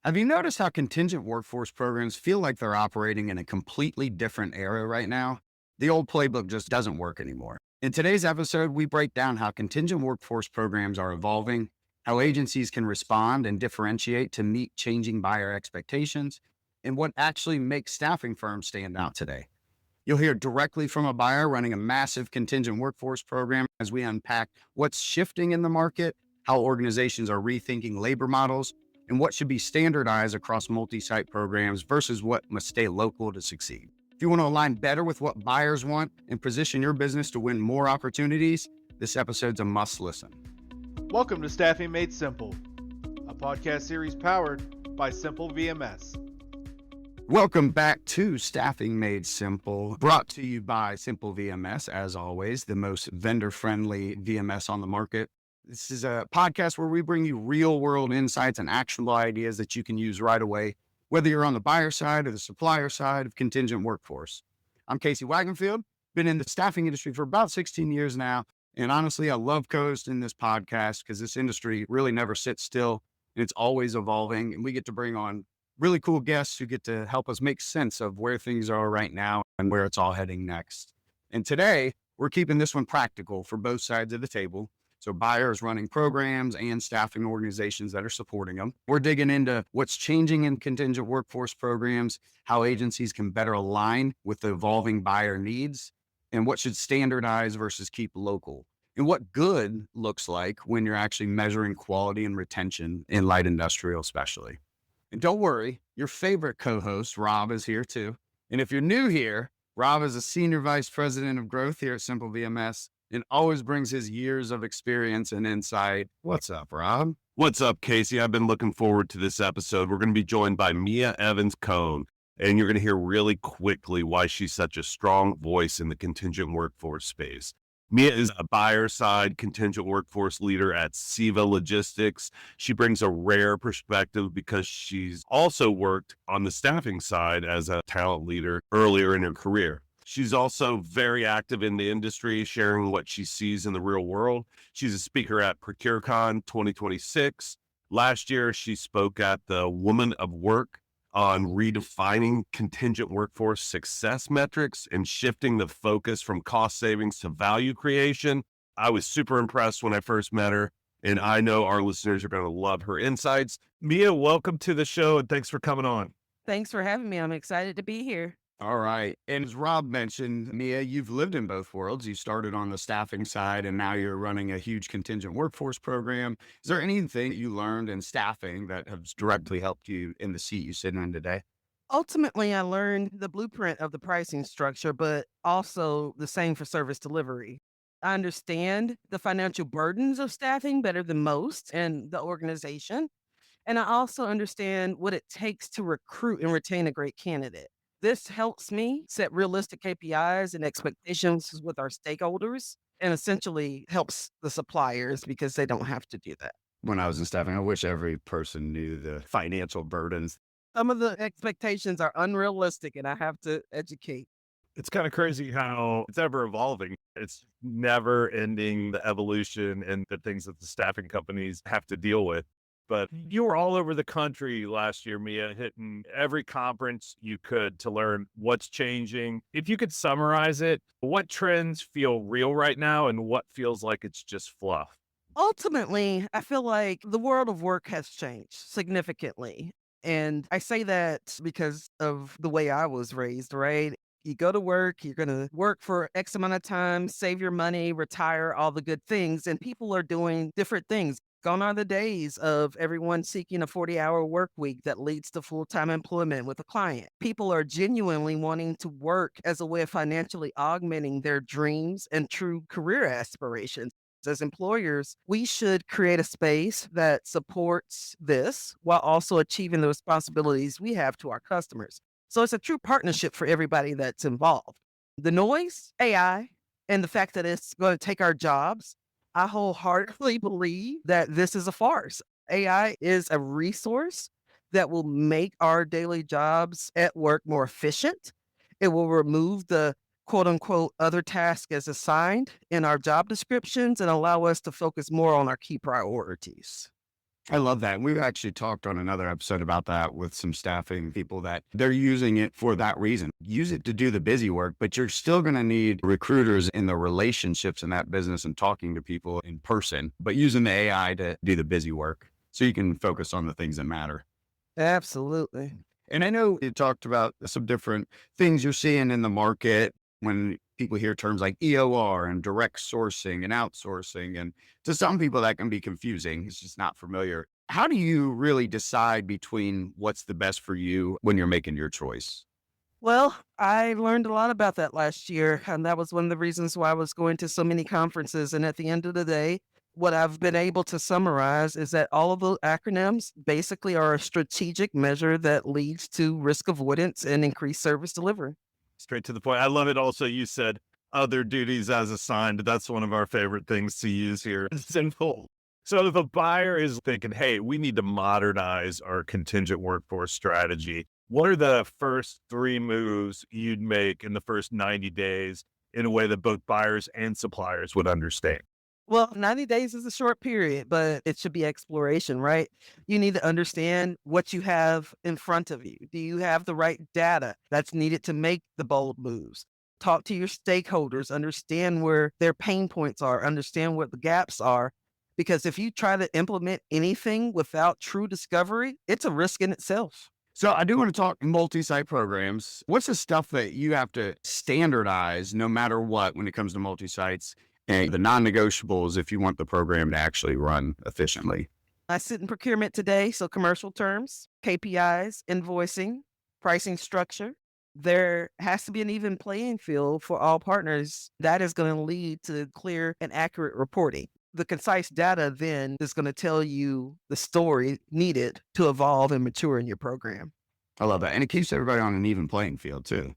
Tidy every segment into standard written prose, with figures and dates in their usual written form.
Have you noticed how contingent workforce programs feel like they're operating in a completely different era right now? The old playbook just doesn't work anymore. In today's episode, we break down how contingent workforce programs are evolving, how agencies can respond and differentiate to meet changing buyer expectations, and what actually makes staffing firms stand out today. You'll hear directly from a buyer running a massive contingent workforce program as we unpack what's shifting in the market, how organizations are rethinking labor models, and what should be standardized across multi site programs versus what must stay local to succeed. If you want to align better with what buyers want and position your business to win more opportunities, this episode's a must listen. Welcome to Staffing Made Simple, a podcast series powered by Simple VMS. Welcome back to Staffing Made Simple, brought to you by Simple VMS, as always, the most vendor-friendly VMS on the market. This is a podcast where we bring you real-world insights and actionable ideas that you can use right away, whether you're on the buyer side or the supplier side of contingent workforce. I'm Casey Wagonfield, been in the staffing industry for about 16 years now, and honestly, I love co-hosting this podcast because this industry really never sits still, and it's always evolving, and we get to bring on really cool guests who get to help us make sense of where things are right now and where it's all heading next. And today, we're keeping this one practical for both sides of the table. So buyers running programs and staffing organizations that are supporting them. We're digging into what's changing in contingent workforce programs, how agencies can better align with the evolving buyer needs, and what should standardize versus keep local, and what good looks like when you're actually measuring quality and retention in light industrial especially. And don't worry, your favorite co-host, Rob, is here too. And if you're new here, Rob is a senior vice president of growth here at Simple VMS and always brings his years of experience and insight. What's up, Rob? What's up, Casey? I've been looking forward to this episode. We're going to be joined by Meea Evans-Cone, and you're going to hear really quickly why she's such a strong voice in the contingent workforce space. Meea is a buyer-side contingent workforce leader at CEVA Logistics. She brings a rare perspective because she's also worked on the staffing side as a talent leader earlier in her career. She's also very active in the industry, sharing what she sees in the real world. She's a speaker at ProcureCon 2026. Last year, she spoke at the Woman of Work on redefining contingent workforce success metrics and shifting the focus from cost savings to value creation. I was super impressed when I first met her, and I know our listeners are going to love her insights. Meea, welcome to the show, and thanks for coming on. Thanks for having me. I'm excited to be here. All right. And as Rob mentioned, Meea, you've lived in both worlds. You started on the staffing side and now you're running a huge contingent workforce program. Is there anything that you learned in staffing that has directly helped you in the seat you're sitting in today? Ultimately, I learned the blueprint of the pricing structure, but also the same for service delivery. I understand the financial burdens of staffing better than most in the organization. And I also understand what it takes to recruit and retain a great candidate. This helps me set realistic KPIs and expectations with our stakeholders and essentially helps the suppliers because they don't have to do that. When I was in staffing, I wish every person knew the financial burdens. Some of the expectations are unrealistic and I have to educate. It's kind of crazy how it's ever evolving. It's never ending, the evolution and the things that the staffing companies have to deal with. But you were all over the country last year, Meea, hitting every conference you could to learn what's changing. If you could summarize it, what trends feel real right now and what feels like it's just fluff? Ultimately, I feel like the world of work has changed significantly. And I say that because of the way I was raised, right? You go to work, you're going to work for X amount of time, save your money, retire, all the good things. And people are doing different things. Gone are the days of everyone seeking a 40-hour work week that leads to full-time employment with a client. People are genuinely wanting to work as a way of financially augmenting their dreams and true career aspirations. As employers, we should create a space that supports this while also achieving the responsibilities we have to our customers. So it's a true partnership for everybody that's involved. The noise, AI, and the fact that it's going to take our jobs, I wholeheartedly believe that this is a farce. AI is a resource that will make our daily jobs at work more efficient. It will remove the quote unquote other task as assigned in our job descriptions and allow us to focus more on our key priorities. I love that. We've actually talked on another episode about that with some staffing people that they're using it for that reason. Use it to do the busy work, but you're still going to need recruiters in the relationships in that business and talking to people in person, but using the AI to do the busy work so you can focus on the things that matter. Absolutely. And I know you talked about some different things you're seeing in the market when people hear terms like EOR and direct sourcing and outsourcing. And to some people, that can be confusing. It's just not familiar. How do you really decide between what's the best for you when you're making your choice? Well, I learned a lot about that last year, and that was one of the reasons why I was going to so many conferences. And at the end of the day, what I've been able to summarize is that all of the acronyms basically are a strategic measure that leads to risk avoidance and increased service delivery. Straight to the point. I love it. Also, you said other duties as assigned. That's one of our favorite things to use here. Simple. So if a buyer is thinking, hey, we need to modernize our contingent workforce strategy, what are the first three moves you'd make in the first 90 days in a way that both buyers and suppliers would understand? Well, 90 days is a short period, but it should be exploration, right? You need to understand what you have in front of you. Do you have the right data that's needed to make the bold moves? Talk to your stakeholders, understand where their pain points are, understand what the gaps are. Because if you try to implement anything without true discovery, it's a risk in itself. So I do want to talk multi-site programs. What's the stuff that you have to standardize no matter what when it comes to multi-sites and the non-negotiables if you want the program to actually run efficiently? I sit in procurement today, so commercial terms, KPIs, invoicing, pricing structure. There has to be an even playing field for all partners. That is going to lead to clear and accurate reporting. The concise data then is going to tell you the story needed to evolve and mature in your program. I love that. And it keeps everybody on an even playing field too.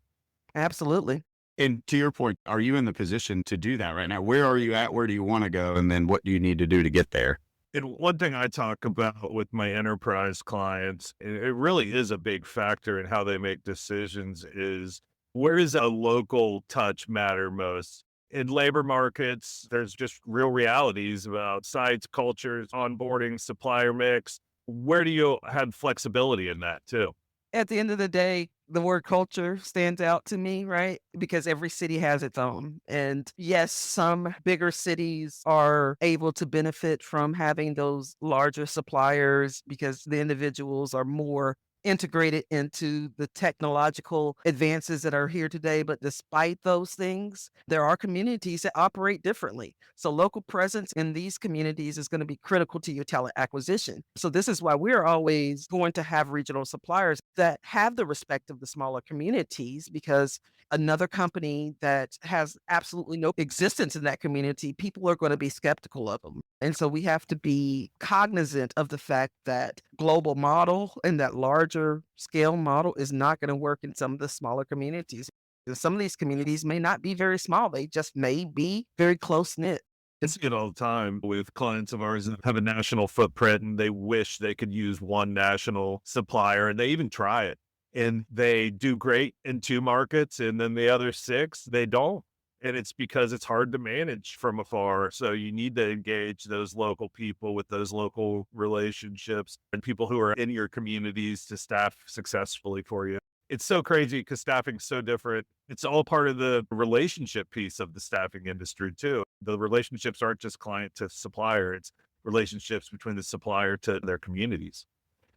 Absolutely. And to your point, are you in the position to do that right now? Where are you at? Where do you want to go? And then what do you need to do to get there? And one thing I talk about with my enterprise clients, and it really is a big factor in how they make decisions, is where does a local touch matter most? In labor markets, there's just real realities about sites, cultures, onboarding, supplier mix. Where do you have flexibility in that too? At the end of the day, the word culture stands out to me, right? Because every city has its own. And yes, some bigger cities are able to benefit from having those larger suppliers because the individuals are more integrated into the technological advances that are here today. But despite those things, there are communities that operate differently. So local presence in these communities is going to be critical to your talent acquisition. So this is why we're always going to have regional suppliers that have the respect of the smaller communities because another company that has absolutely no existence in that community, people are going to be skeptical of them. And so we have to be cognizant of the fact that global model and that larger scale model is not going to work in some of the smaller communities. And some of these communities may not be very small. They just may be very close knit. I see it all the time with clients of ours that have a national footprint and they wish they could use one national supplier and they even try it. And they do great in two markets and then the other six, they don't. And it's because it's hard to manage from afar. So you need to engage those local people with those local relationships and people who are in your communities to staff successfully for you. It's so crazy because staffing's so different. It's all part of the relationship piece of the staffing industry too. The relationships aren't just client to supplier, it's relationships between the supplier to their communities.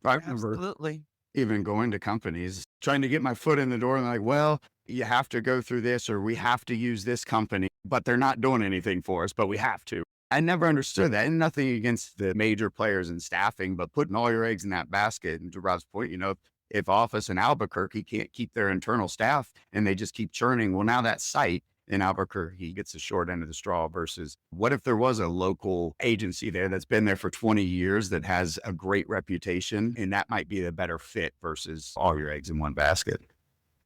I remember Absolutely. even going to companies, trying to get my foot in the door and like, well, you have to go through this or we have to use this company, but they're not doing anything for us, but we have to. I never understood that. And nothing against the major players in staffing, but putting all your eggs in that basket. And to Rob's point, if office in Albuquerque can't keep their internal staff and they just keep churning, well, now that site in Albuquerque gets the short end of the straw versus what if there was a local agency there that's been there for 20 years that has a great reputation and that might be a better fit versus all your eggs in one basket.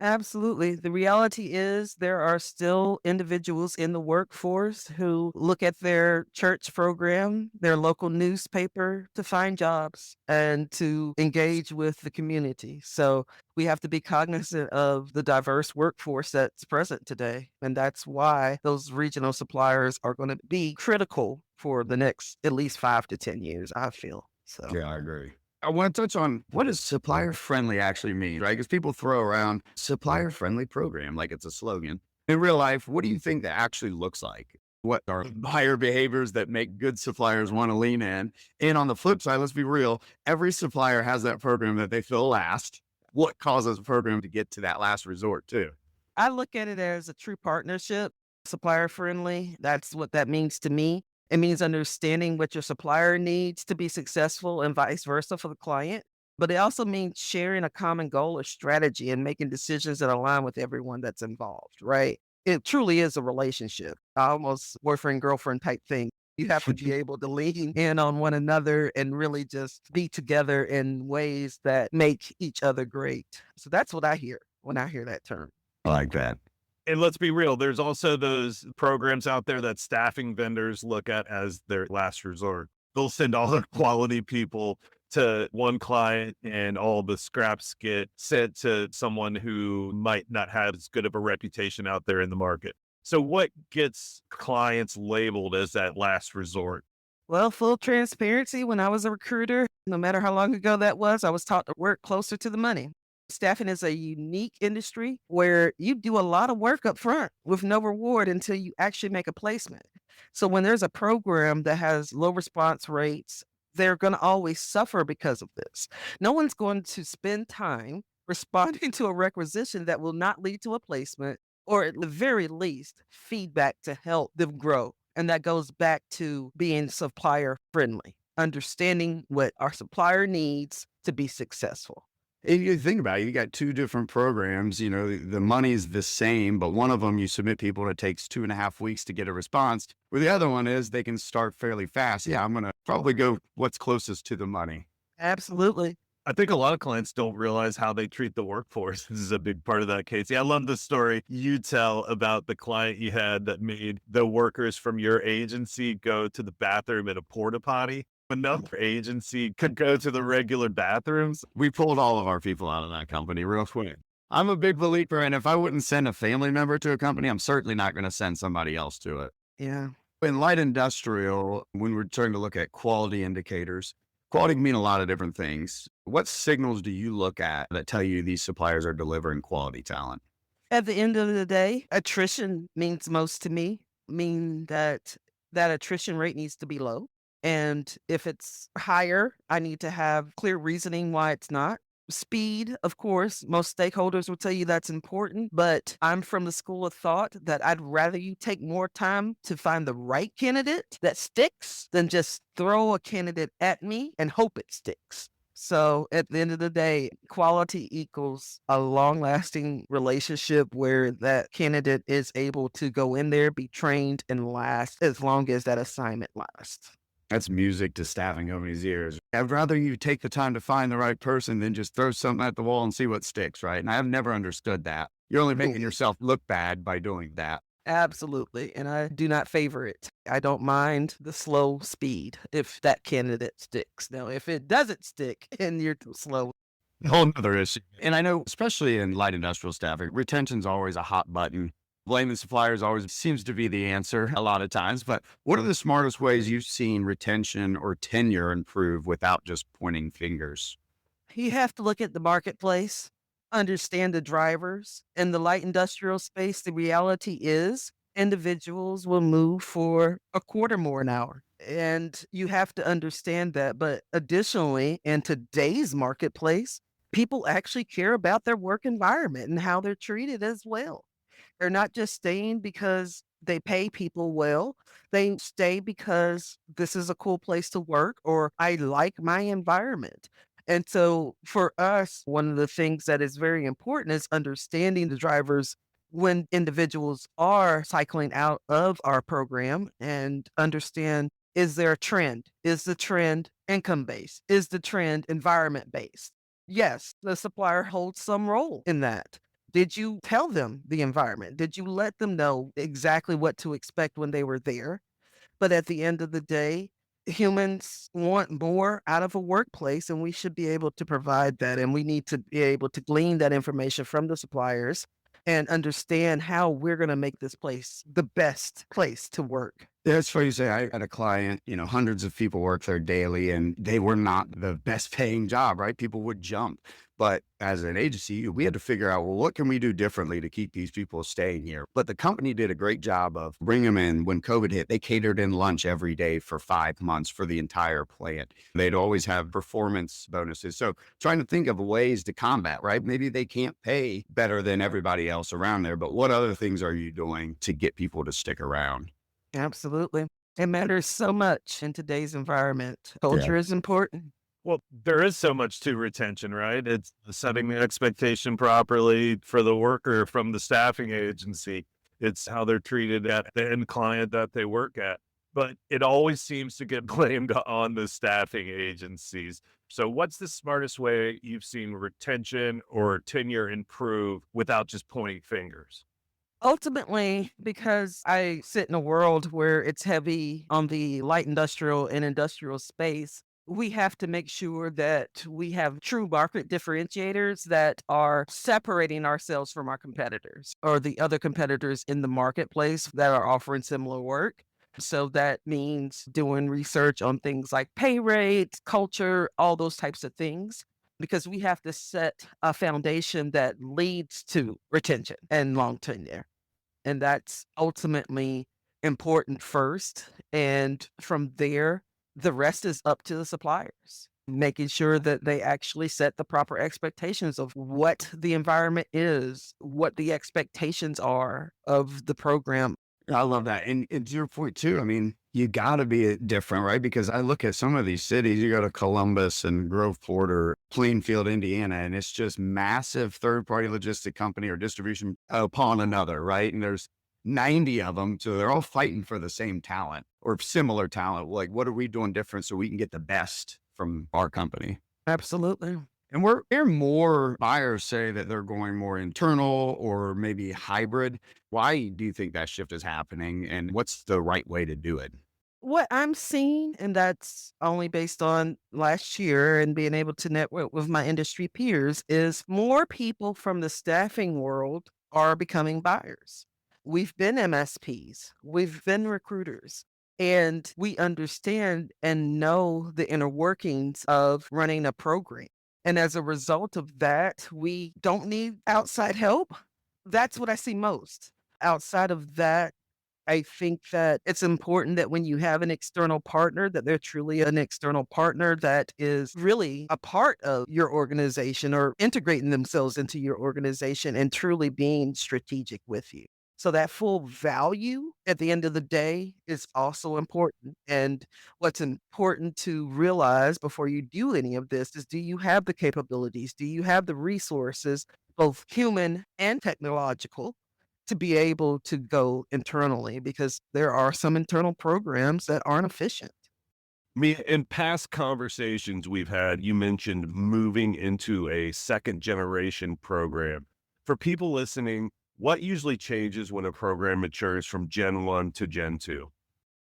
Absolutely. The reality is there are still individuals in the workforce who look at their church program, their local newspaper to find jobs and to engage with the community. So we have to be cognizant of the diverse workforce that's present today. And that's why those regional suppliers are going to be critical for the next at least 5 to 10 years, I feel. So Yeah, I agree. I want to touch on what does supplier friendly actually mean, right? Because people throw around supplier friendly program like it's a slogan. In real life, what do you think that actually looks like? What are buyer behaviors that make good suppliers want to lean in? And on the flip side, let's be real, every supplier has that program that they fill last. What causes a program to get to that last resort, too? I look at it as a true partnership, supplier friendly. That's what that means to me. It means understanding what your supplier needs to be successful and vice versa for the client. But it also means sharing a common goal or strategy and making decisions that align with everyone that's involved, right? It truly is a relationship, almost boyfriend, girlfriend type thing. You have to be able to lean in on one another and really just be together in ways that make each other great. So that's what I hear when I hear that term. I like that. And let's be real, there's also those programs out there that staffing vendors look at as their last resort. They'll send all their quality people to one client and all the scraps get sent to someone who might not have as good of a reputation out there in the market. So what gets clients labeled as that last resort? Well, full transparency, when I was a recruiter, no matter how long ago that was, I was taught to work closer to the money. Staffing is a unique industry where you do a lot of work up front with no reward until you actually make a placement. So when there's a program that has low response rates, they're going to always suffer because of this. No one's going to spend time responding to a requisition that will not lead to a placement or at the very least feedback to help them grow. And that goes back to being supplier friendly, understanding what our supplier needs to be successful. If you think about it, you got two different programs, the money's the same, but one of them you submit people and it takes 2.5 weeks to get a response. Where the other one is they can start fairly fast. Yeah, I'm going to probably go what's closest to the money. Absolutely. I think a lot of clients don't realize how they treat the workforce. This is a big part of that, Casey. I love the story you tell about the client you had that made the workers from your agency go to the bathroom in a porta potty. Another agency could go to the regular bathrooms. We pulled all of our people out of that company real quick. I'm a big believer, and if I wouldn't send a family member to a company, I'm certainly not going to send somebody else to it. Yeah. In light industrial, when we're trying to look at quality indicators, quality can mean a lot of different things. What signals do you look at that tell you these suppliers are delivering quality talent? At the end of the day, attrition means most to me, mean that that attrition rate needs to be low. And if it's higher, I need to have clear reasoning why it's not. Speed, of course, most stakeholders will tell you that's important, but I'm from the school of thought that I'd rather you take more time to find the right candidate that sticks than just throw a candidate at me and hope it sticks. So at the end of the day, quality equals a long lasting relationship where that candidate is able to go in there, be trained, and last as long as that assignment lasts. That's music to staffing companies' ears. I'd rather you take the time to find the right person than just throw something at the wall and see what sticks, right? And I've never understood that. You're only making yourself look bad by doing that. Absolutely. And I do not favor it. I don't mind the slow speed if that candidate sticks. Now, if it doesn't stick and you're too slow, A whole nother issue. And I know, especially in light industrial staffing, retention's always a hot button. Blaming suppliers always seems to be the answer a lot of times. But what are the smartest ways you've seen retention or tenure improve without just pointing fingers? you have to look at the marketplace, understand the drivers. In the light industrial space, the reality is individuals will move for a quarter more an hour. And you have to understand that. But additionally, in today's marketplace, people actually care about their work environment and how they're treated as well. They're not just staying because they pay people well. They stay because this is a cool place to work or I like my environment. And so for us, one of the things that is very important is understanding the drivers when individuals are cycling out of our program and understand, is there a trend? Is the trend income based? Is the trend environment based? Yes, the supplier holds some role in that. Did you tell them the environment? Did you let them know exactly what to expect when they were there? But at the end of the day, humans want more out of a workplace, and we should be able to provide that. And we need to be able to glean that information from the suppliers and understand how we're going to make this place the best place to work. Yeah, it's funny you say I had a client, hundreds of people work there daily and they were not the best paying job, right? People would jump. But as an agency, we had to figure out, well, what can we do differently to keep these people staying here? But the company did a great job of bringing them in. When COVID hit, they catered in lunch every day for 5 months for the entire plant. They'd always have performance bonuses. So trying to think of ways to combat, right? Maybe they can't pay better than everybody else around there, but what other things are you doing to get people to stick around? Absolutely. It matters so much in today's environment. Yeah. Culture is important. Well, there is so much to retention, right? It's setting the expectation properly for the worker from the staffing agency. It's how they're treated at the end client that they work at. But it always seems to get blamed on the staffing agencies. So, what's the smartest way you've seen retention or tenure improve without just pointing fingers? Ultimately, because I sit in a world where it's heavy on the light industrial and industrial space, we have to make sure that we have true market differentiators that are separating ourselves from our competitors or the other competitors in the marketplace that are offering similar work. So that means doing research on things like pay rates, culture, all those types of things, because we have to set a foundation that leads to retention and long tenure. And that's ultimately important first. And from there, the rest is up to the suppliers, making sure that they actually set the proper expectations of what the environment is, what the expectations are of the program. I love that. And to your point too, I mean, you got to be different, right? Because I look at some of these cities, you go to Columbus and Groveport or Plainfield, Indiana, and it's just massive third party logistic company or distribution upon another, right? And there's 90 of them. So they're all fighting for the same talent or similar talent. Like, what are we doing different so we can get the best from our company? Absolutely. And we're hearing more buyers say that they're going more internal or maybe hybrid. Why do you think that shift is happening? And what's the right way to do it? What I'm seeing, and that's only based on last year and being able to network with my industry peers, is more people from the staffing world are becoming buyers. We've been MSPs, we've been recruiters, and we understand and know the inner workings of running a program. And as a result of that, we don't need outside help. That's what I see most. Outside of that, I think that it's important that when you have an external partner, that they're truly an external partner that is really a part of your organization or integrating themselves into your organization and truly being strategic with you. So that full value at the end of the day is also important. And what's important to realize before you do any of this is, do you have the capabilities? Do you have the resources, both human and technological, to be able to go internally? Because there are some internal programs that aren't efficient. In past conversations we've had, you mentioned moving into a second generation program. For people listening, what usually changes when a program matures from Gen 1 to Gen 2?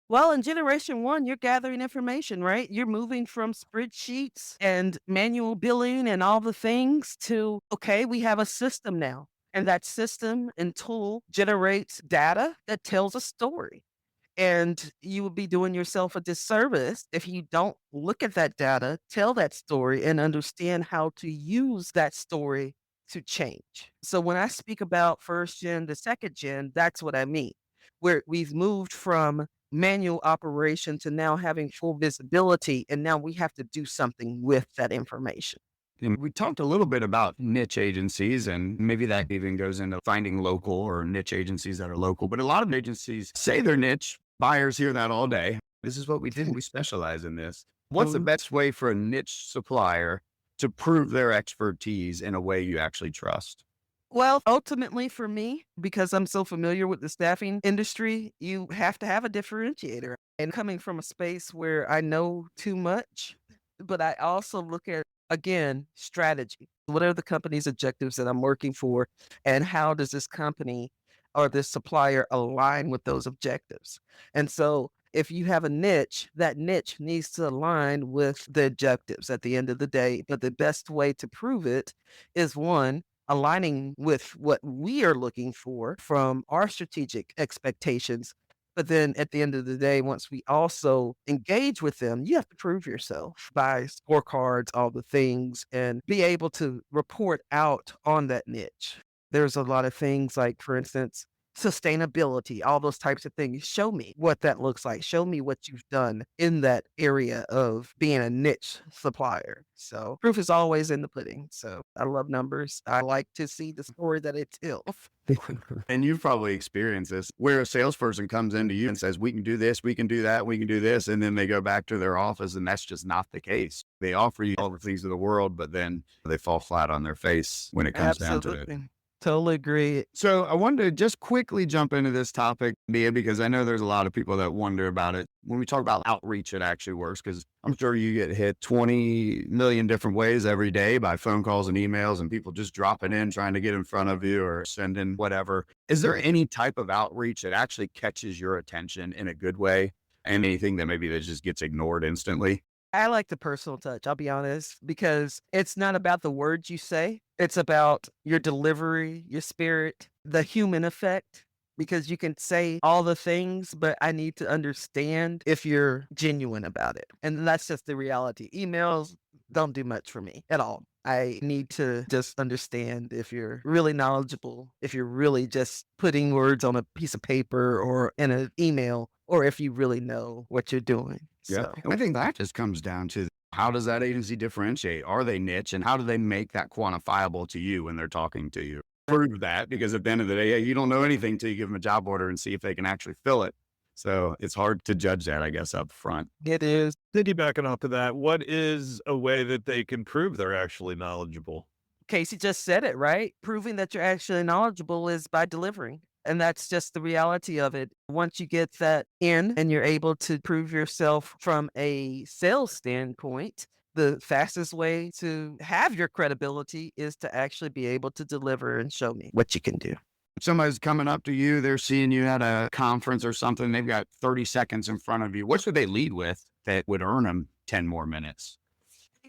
Well, in generation one, you're gathering information, right? You're moving from spreadsheets and manual billing and all the things to, okay, we have a system now. And that system and tool generates data that tells a story. And you would be doing yourself a disservice if you don't look at that data, tell that story, and understand how to use that story to change. So when I speak about first gen to second gen, that's what I mean. Where we've moved from manual operation to now having full visibility, and now we have to do something with that information. And we talked a little bit about niche agencies, and maybe that even goes into finding local or niche agencies that are local. But a lot of agencies say they're niche. Buyers hear that all day. This is what we do. We specialize in this. What's the best way for a niche supplier to prove their expertise in a way you actually trust? Well, ultimately for me, because I'm so familiar with the staffing industry, you have to have a differentiator. And coming from a space where I know too much, but I also look at, again, strategy. What are the company's objectives that I'm working for? And how does this company or this supplier align with those objectives? And so if you have a niche, that niche needs to align with the objectives at the end of the day. But the best way to prove it is, one, aligning with what we are looking for from our strategic expectations, But then at the end of the day, once we also engage with them, you have to prove yourself by scorecards, all the things, and be able to report out on that niche. There's a lot of things like, for instance, sustainability, all those types of things. Show me what that looks like. Show me what you've done in that area of being a niche supplier. So proof is always in the pudding. So I love numbers. I like to see the story that it tells. And you've probably experienced this where a salesperson comes into you and says, we can do this, we can do that, we can do this. And then they go back to their office and that's just not the case. They offer you all the things of the world, but then they fall flat on their face when it comes down to it. Absolutely. Totally agree. So I wanted to just quickly jump into this topic, Meea, because I know there's a lot of people that wonder about it. When we talk about outreach, it actually works because I'm sure you get hit 20 million different ways every day by phone calls and emails and people just dropping in, trying to get in front of you or sending whatever. Is there any type of outreach that actually catches your attention in a good way and anything that maybe that just gets ignored instantly? I like the personal touch, I'll be honest, because it's not about the words you say. It's about your delivery, your spirit, the human effect, because you can say all the things, but I need to understand if you're genuine about it. And that's just the reality. Emails don't do much for me at all. I need to just understand if you're really knowledgeable, if you're really just putting words on a piece of paper or in an email, or if you really know what you're doing. Yeah. So And I think that just comes down to how does that agency differentiate? Are they niche and how do they make that quantifiable to you when they're talking to you? Prove that because at the end of the day, you don't know anything till you give them a job order and see if they can actually fill it. So it's hard to judge that, I guess, up front. it is. Piggybacking off of that, what is a way that they can prove they're actually knowledgeable? Casey just said it, right? Proving that you're actually knowledgeable is by delivering. And that's just the reality of it. Once you get that in and you're able to prove yourself from a sales standpoint, the fastest way to have your credibility is to actually be able to deliver and show me what you can do. If somebody's coming up to you, they're seeing you at a conference or something, they've got 30 seconds in front of you. What should they lead with that would earn them 10 more minutes?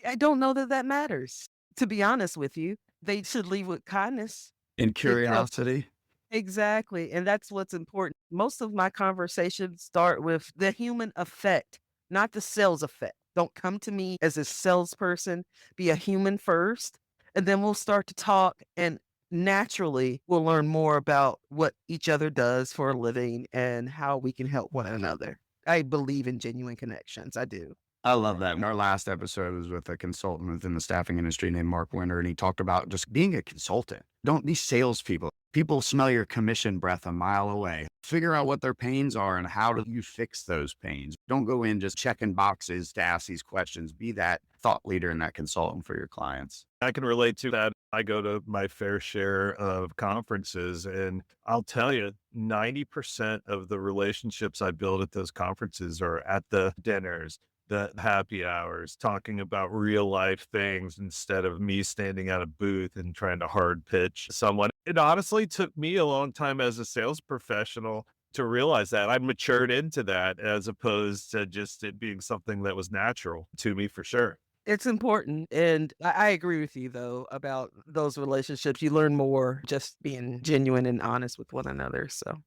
I don't know that that matters. To be honest with you, they should leave with kindness. In curiosity? Exactly. And that's what's important. Most of my conversations start with the human effect, not the sales effect. Don't come to me as a salesperson, be a human first, and then we'll start to talk and naturally we'll learn more about what each other does for a living and how we can help one another. I believe in genuine connections. I do. I love that. Our last episode was with a consultant within the staffing industry named Mark Winter, and he talked about just being a consultant. Don't be salespeople. People smell your commission breath a mile away. Figure out what their pains are and how do you fix those pains. Don't go in just checking boxes to ask these questions. Be that thought leader and that consultant for your clients. I can relate to that. I go to my fair share of conferences, and I'll tell you, 90% of the relationships I build at those conferences are at the dinners, the happy hours, talking about real life things instead of me standing at a booth and trying to hard pitch someone. It honestly took me a long time as a sales professional to realize that. I matured into that as opposed to just it being something that was natural to me for sure. It's important. And I agree with you, though, about those relationships. You learn more just being genuine and honest with one another. So,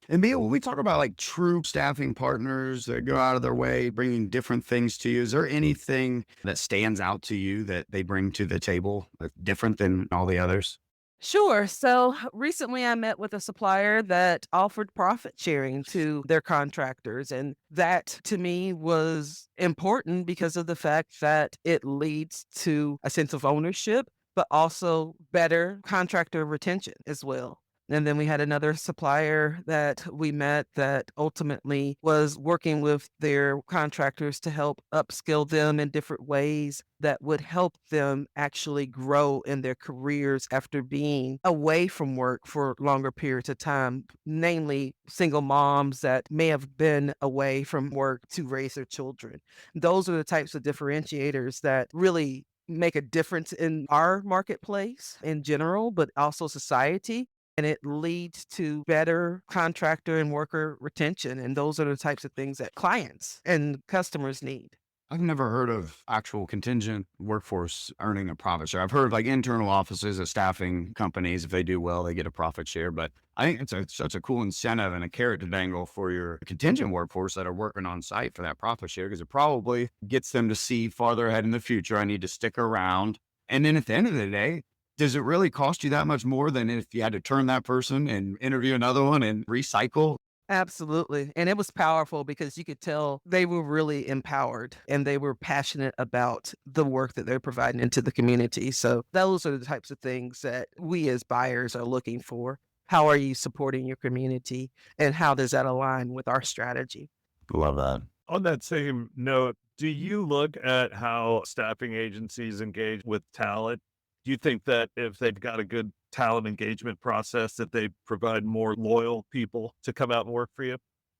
And Meea, when we talk about like true staffing partners that go out of their way, bringing different things to you, is there anything that stands out to you that they bring to the table that's different than all the others? sure. So, recently I met with a supplier that offered profit sharing to their contractors. And that to me was important because of the fact that it leads to a sense of ownership, but also better contractor retention as well. And then we had another supplier that we met that ultimately was working with their contractors to help upskill them in different ways that would help them actually grow in their careers after being away from work for longer periods of time, namely single moms that may have been away from work to raise their children. Those are the types of differentiators that really make a difference in our marketplace in general, but also society. And it leads to better contractor and worker retention. And those are the types of things that clients and customers need. I've never heard of actual contingent workforce earning a profit share. I've heard like internal offices of staffing companies, if they do well, they get a profit share. But I think such a cool incentive and a carrot to dangle for your contingent workforce that are working on site for that profit share, because it probably gets them to see farther ahead in the future. I need to stick around. And then at the end of the day, does it really cost you that much more than if you had to turn that person and interview another one and recycle? Absolutely. And it was powerful because you could tell they were really empowered and they were passionate about the work that they're providing into the community. So those are the types of things that we as buyers are looking for. How are you supporting your community and how does that align with our strategy? Love that. On that same note, do you look at how staffing agencies engage with talent? Do you think that if they've got a good talent engagement process, that they provide more loyal people to come out and work for you?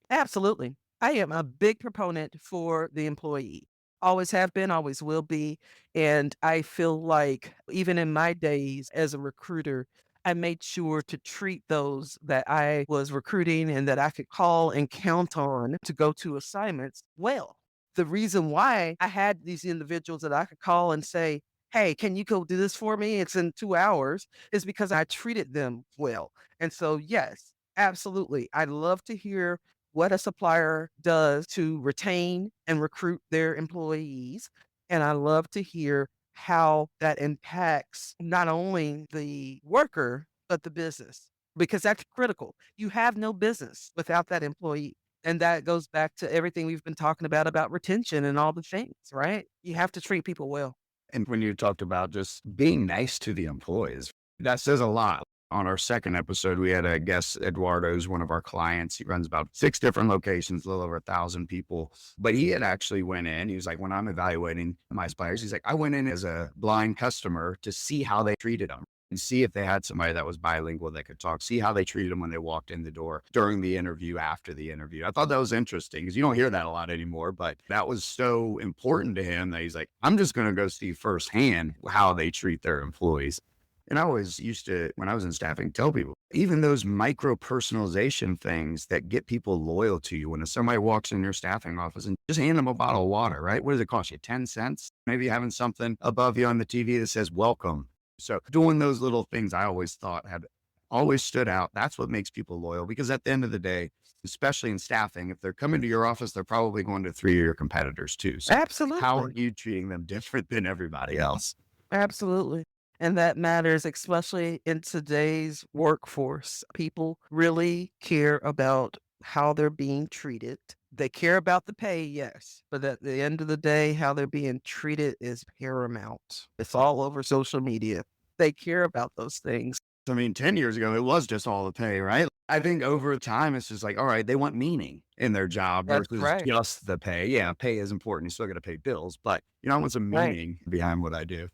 Absolutely. I am a big proponent for the employee. Always have been, always will be. And I feel like even in my days as a recruiter, I made sure to treat those that I was recruiting and that I could call and count on to go to assignments well. The reason why I had these individuals that I could call and say, hey, can you go do this for me? It's in 2 hours, is because I treated them well. And so, yes, absolutely. I'd love to hear what a supplier does to retain and recruit their employees. And I love to hear how that impacts not only the worker, but the business, because that's critical. You have no business without that employee. And that goes back to everything we've been talking about retention and all the things, right? You have to treat people well. And when you talked about just being nice to the employees, that says a lot. On our second episode, we had a guest, Eduardo, who's one of our clients. He runs about 6 different locations, a little over 1,000 people. But he had actually went in. He was like, when I'm evaluating my suppliers, he's like, I went in as a blind customer to see how they treated them and see if they had somebody that was bilingual that could talk, see how they treated them when they walked in the door, during the interview, after the interview. I thought that was interesting because you don't hear that a lot anymore, but that was so important to him that he's like, I'm just going to go see firsthand how they treat their employees. And I always used to, when I was in staffing, tell people, even those micro personalization things that get people loyal to you. When somebody walks in your staffing office and just hand them a bottle of water, right? What does it cost you? 10 cents? Maybe having something above you on the TV that says welcome. So doing those little things, I always thought had always stood out. That's what makes people loyal, because at the end of the day, especially in staffing, if they're coming to your office, they're probably going to 3 of your competitors too. So how are Absolutely. you treating them different than everybody else? Absolutely. And that matters, especially in today's workforce. People really care about how they're being treated. They care about the pay, yes, but at the end of the day, how they're being treated is paramount. It's all over social media. They care about those things. I mean, 10 years ago, it was just all the pay, right? I think over time, it's just like, all right, they want meaning in their job That's versus right. just the pay. Yeah, pay is important. You still got to pay bills, but I want some Right. meaning behind what I do.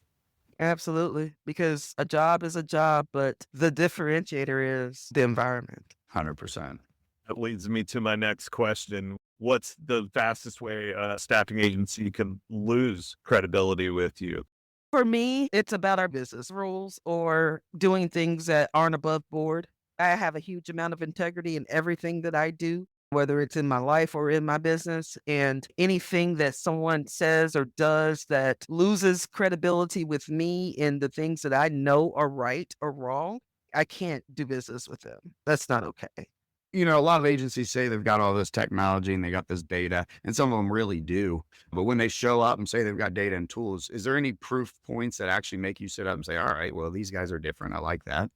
Absolutely. Because a job is a job, but the differentiator is the environment. 100%. That leads me to my next question. What's the fastest way a staffing agency can lose credibility with you? For me, it's about our business rules or doing things that aren't above board. I have a huge amount of integrity in everything that I do, whether it's in my life or in my business. And anything that someone says or does that loses credibility with me in the things that I know are right or wrong, I can't do business with them. That's not okay. A lot of agencies say they've got all this technology and they got this data, and some of them really do. But when they show up and say they've got data and tools, is there any proof points that actually make you sit up and say, all right, well, these guys are different. I like that.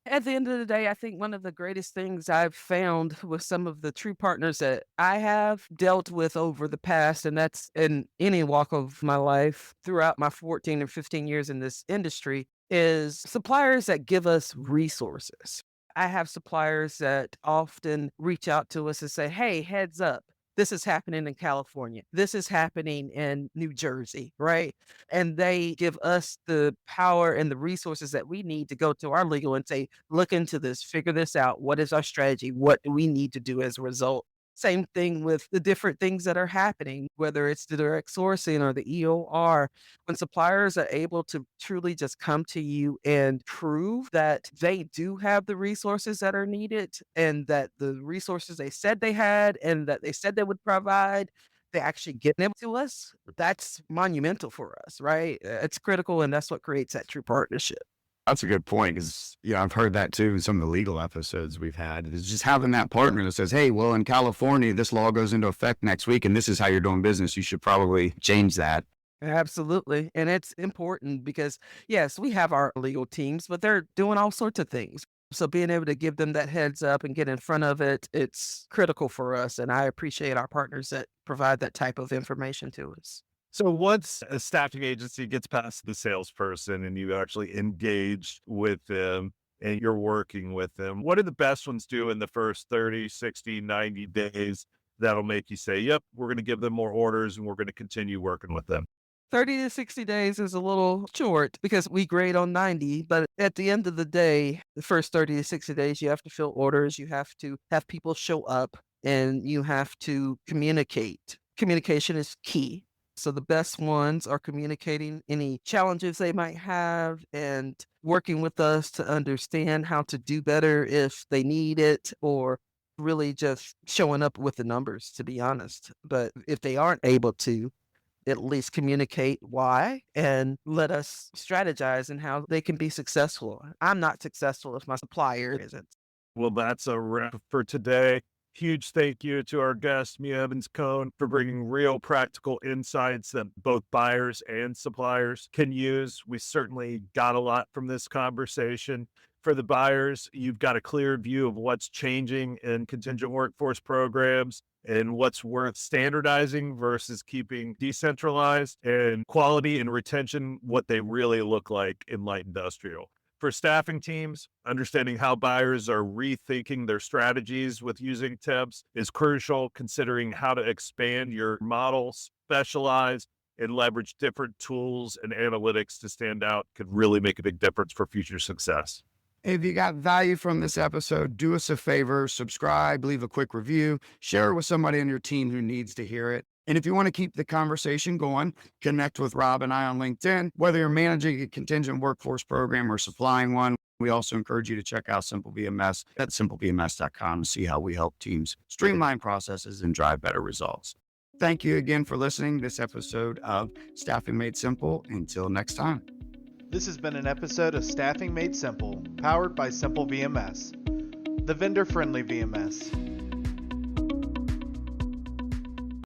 At the end of the day, I think one of the greatest things I've found with some of the true partners that I have dealt with over the past, and that's in any walk of my life throughout my 14 or 15 years in this industry, is suppliers that give us resources. I have suppliers that often reach out to us and say, hey, heads up. This is happening in California. This is happening in New Jersey, right? And they give us the power and the resources that we need to go to our legal and say, look into this, figure this out. What is our strategy? What do we need to do as a result? Same thing with the different things that are happening, whether it's the direct sourcing or the EOR. When suppliers are able to truly just come to you and prove that they do have the resources that are needed and that the resources they said they had and that they said they would provide, they actually get them to us, that's monumental for us, right? It's critical, and that's what creates that true partnership. That's a good point because, I've heard that too in some of the legal episodes we've had. It's just having that partner that says, hey, well, in California, this law goes into effect next week and this is how you're doing business. You should probably change that. Absolutely. And it's important because, yes, we have our legal teams, but they're doing all sorts of things. So being able to give them that heads up and get in front of it, it's critical for us. And I appreciate our partners that provide that type of information to us. So once a staffing agency gets past the salesperson and you actually engage with them and you're working with them, what do the best ones do in the first 30, 60, 90 days that'll make you say, yep, we're going to give them more orders and we're going to continue working with them? 30 to 60 days is a little short because we grade on 90, but at the end of the day, the first 30 to 60 days, you have to fill orders, you have to have people show up, and you have to communicate. Communication is key. So the best ones are communicating any challenges they might have and working with us to understand how to do better if they need it, or really just showing up with the numbers, to be honest. But if they aren't able to, at least communicate why and let us strategize in how they can be successful. I'm not successful if my supplier isn't. Well, that's a wrap for today. Huge thank you to our guest, Meea Evans-Cone, for bringing real practical insights that both buyers and suppliers can use. We certainly got a lot from this conversation. For the buyers, you've got a clear view of what's changing in contingent workforce programs and what's worth standardizing versus keeping decentralized, and quality and retention, what they really look like in light industrial. For staffing teams, understanding how buyers are rethinking their strategies with using temps is crucial, considering how to expand your model, specialize, and leverage different tools and analytics to stand out could really make a big difference for future success. If you got value from this episode, do us a favor, subscribe, leave a quick review, share it with somebody on your team who needs to hear it. And if you want to keep the conversation going, connect with Rob and I on LinkedIn. Whether you're managing a contingent workforce program or supplying one, we also encourage you to check out Simple VMS at simplevms.com to see how we help teams streamline processes and drive better results. Thank you again for listening to this episode of Staffing Made Simple. Until next time. This has been an episode of Staffing Made Simple, powered by Simple VMS, the vendor-friendly VMS.